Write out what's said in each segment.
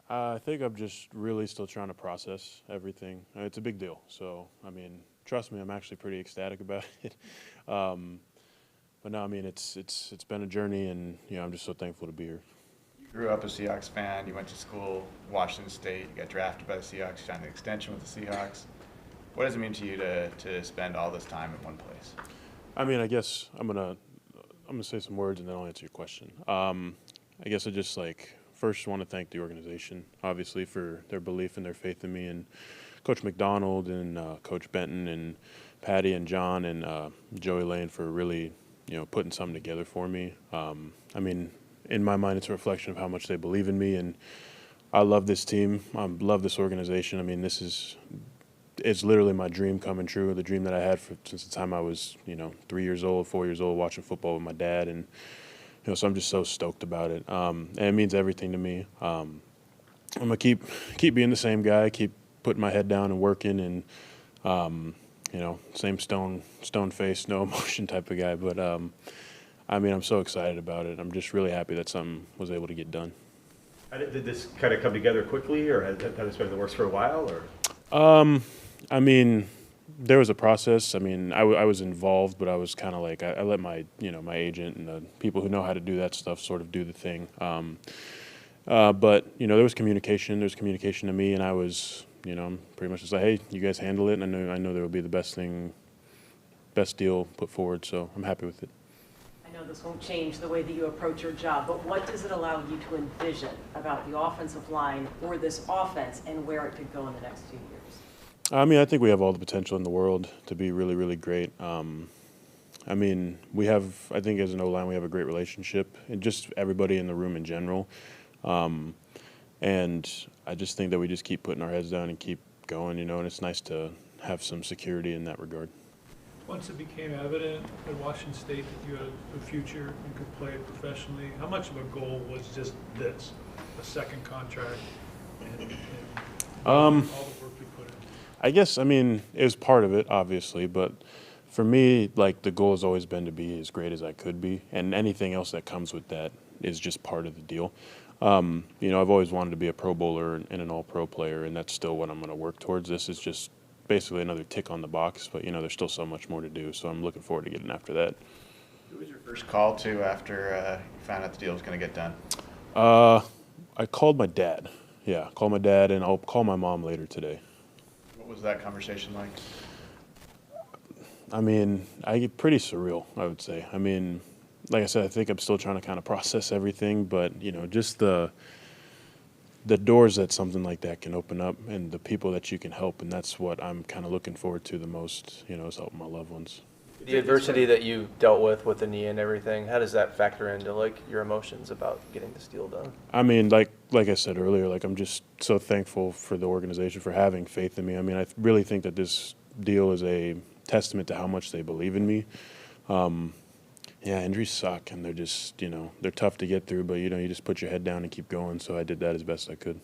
I think I'm just really still trying to process everything. It's a big deal. So, I mean, trust me, I'm actually pretty ecstatic about it. Um, but no, I mean, it's been a journey, and I'm just so thankful to be here. You grew up a Seahawks fan. You went to school, Washington State. You got drafted by the Seahawks, signed an extension with the Seahawks. What does it mean to you to spend all this time in one place? I mean, I guess I'm gonna say some words, and then I'll answer your question. I guess I just first want to thank the organization, obviously, for their belief and their faith in me, and Coach Macdonald and Coach Benton and Patty and John and Joey Lane for really putting something together for me. I mean, in my mind, it's a reflection of how much they believe in me, and I love this team. I love this organization. I mean, it's literally my dream coming true. The dream that I had since the time I was 3 years old, 4 years old, watching football with my dad, and so I'm just so stoked about it. And it means everything to me. I'm gonna keep being the same guy, keep putting my head down and working, and same stone face, no emotion type of guy. But I mean, I'm so excited about it. I'm just really happy that something was able to get done. Did this kind of come together quickly, or had this been in the works for a while, or? I mean, there was a process. I mean, I was involved, but I was kind of I let my agent and the people who know how to do that stuff sort of do the thing. But there was communication. There was communication to me, and I was pretty much just like, hey, you guys handle it. And I know there will be the best deal put forward. So I'm happy with it. I know this won't change the way that you approach your job, but what does it allow you to envision about the offensive line or this offense and where it could go in the next 2 years? I mean, I think we have all the potential in the world to be really, really great. I mean, I think as an O-line, we have a great relationship, and just everybody in the room in general. And I just think that we just keep putting our heads down and keep going, and it's nice to have some security in that regard. Once it became evident at Washington State that you had a future, you could play professionally, how much of a goal was just this, a second contract, and all the work you put in? I guess, I mean, it was part of it, obviously, but for me, the goal has always been to be as great as I could be, and anything else that comes with that is just part of the deal. I've always wanted to be a Pro Bowler and an All-Pro player, and that's still what I'm going to work towards. This is just basically another tick on the box, but, there's still so much more to do, so I'm looking forward to getting after that. Who was your first call to after you found out the deal was going to get done? I called my dad. Yeah, called my dad, and I'll call my mom later today. What was that conversation like? I mean, I get pretty surreal, I would say. I mean, like I said, I think I'm still trying to kind of process everything, but, just the doors that something like that can open up and the people that you can help, and that's what I'm kind of looking forward to the most, is helping my loved ones. The adversity that you dealt with the knee and everything, how does that factor into your emotions about getting this deal done? I mean, like I said earlier, I'm just so thankful for the organization for having faith in me. I mean, I really think that this deal is a testament to how much they believe in me. Yeah, injuries suck, and they're just, they're tough to get through, but, you just put your head down and keep going, so I did that as best I could.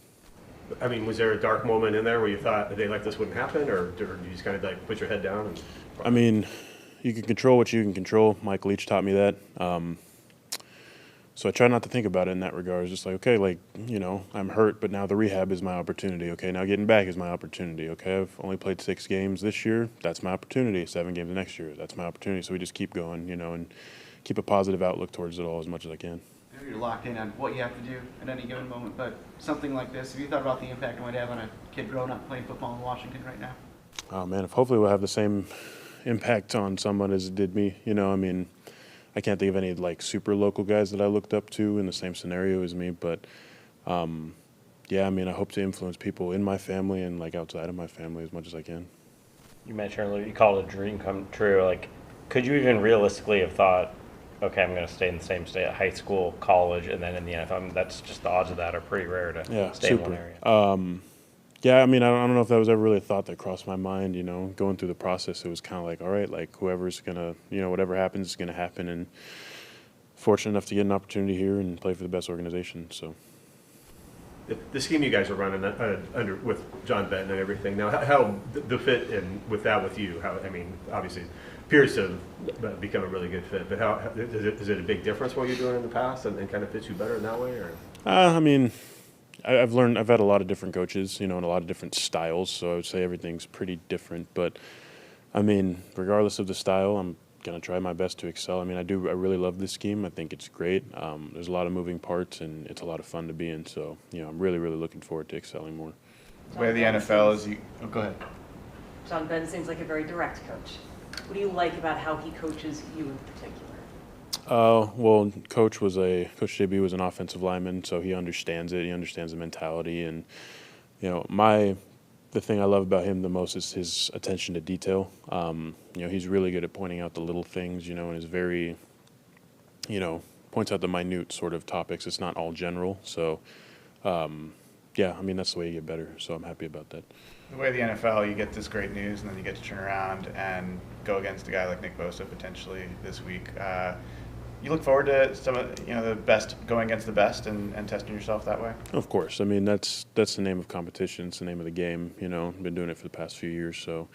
I mean, was there a dark moment in there where you thought a day like this wouldn't happen, or did you just kind of put your head down? I mean, you can control what you can control. Mike Leach taught me that. So I try not to think about it in that regard. It's just okay, I'm hurt, but now the rehab is my opportunity. Okay, now getting back is my opportunity. Okay, I've only played 6 games this year. That's my opportunity. 7 games the next year. That's my opportunity. So we just keep going, and keep a positive outlook towards it all as much as I can. I know you're locked in on what you have to do at any given moment, but something like this, have you thought about the impact it might have on a kid growing up playing football in Washington right now? Oh, man, hopefully we'll have the same impact on someone as it did me. I mean, I can't think of any super local guys that I looked up to in the same scenario as me, but yeah, I mean, I hope to influence people in my family and outside of my family as much as I can. You mentioned earlier you called it a dream come true. Could you even realistically have thought, okay, I'm going to stay in the same state at high school, college, and then in the NFL? I mean, that's just the odds of that are pretty rare to stay in one area. Yeah, I mean, I don't know if that was ever really a thought that crossed my mind, going through the process. It was kind of all right, whoever's going to, whatever happens is going to happen. And fortunate enough to get an opportunity here and play for the best organization. So The scheme you guys are running under with John Benton and everything. Now, how the fit in with that with you? How, I mean, obviously, appears to have become a really good fit. But how is it a big difference what you're doing in the past and kind of fits you better in that way? Or? I mean, I've had a lot of different coaches, and a lot of different styles, so I would say everything's pretty different. But, I mean, regardless of the style, I'm going to try my best to excel. I mean, I really love this scheme. I think it's great. There's a lot of moving parts, and it's a lot of fun to be in. So, I'm really, really looking forward to excelling more. The way the NFL is, go ahead. John Benton seems like a very direct coach. What do you like about how he coaches you in particular? Well, Coach JB was an offensive lineman, so he understands it. He understands the mentality, and the thing I love about him the most is his attention to detail. He's really good at pointing out the little things, and is very, points out the minute sort of topics. It's not all general. So, yeah, I mean, that's the way you get better. So I'm happy about that. The way the NFL, you get this great news, and then you get to turn around and go against a guy like Nick Bosa potentially this week. You look forward to some of the best, going against the best and testing yourself that way? Of course. I mean, that's the name of competition. It's the name of the game. Been doing it for the past few years. So,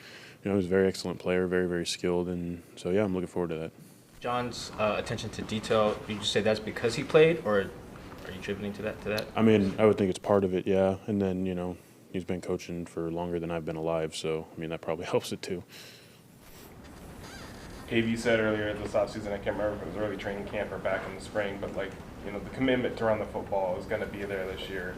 he's a very excellent player, very, very skilled. And so, yeah, I'm looking forward to that. John's attention to detail, did you say that's because he played, or are you attributing to that? I mean, I would think it's part of it, yeah. And then, he's been coaching for longer than I've been alive. So, I mean, that probably helps it too. KB said earlier this offseason, I can't remember if it was early training camp or back in the spring, but the commitment to run the football is going to be there this year.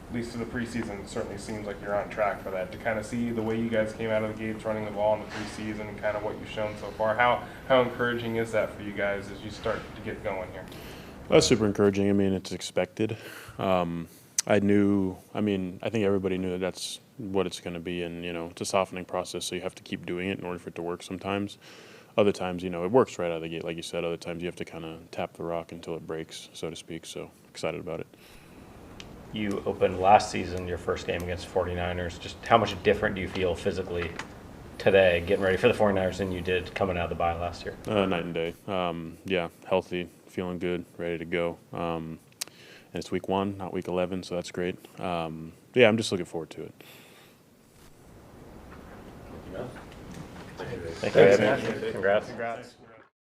At least to the preseason, it certainly seems like you're on track for that. To kind of see the way you guys came out of the gates running the ball in the preseason and kind of what you've shown so far, how encouraging is that for you guys as you start to get going here? That's super encouraging. I mean, it's expected. I think everybody knew that's what it's going to be, and it's a softening process, so you have to keep doing it in order for it to work sometimes. Other times, it works right out of the gate, like you said. Other times you have to kind of tap the rock until it breaks, so to speak. So excited about it. You opened last season, your first game against 49ers. Just how much different do you feel physically today, getting ready for the 49ers, than you did coming out of the bye last year? Night and day. Yeah, healthy, feeling good, ready to go. And it's week 1, not week 11, so that's great. Yeah, I'm just looking forward to it. Thank you. Congrats. Congrats.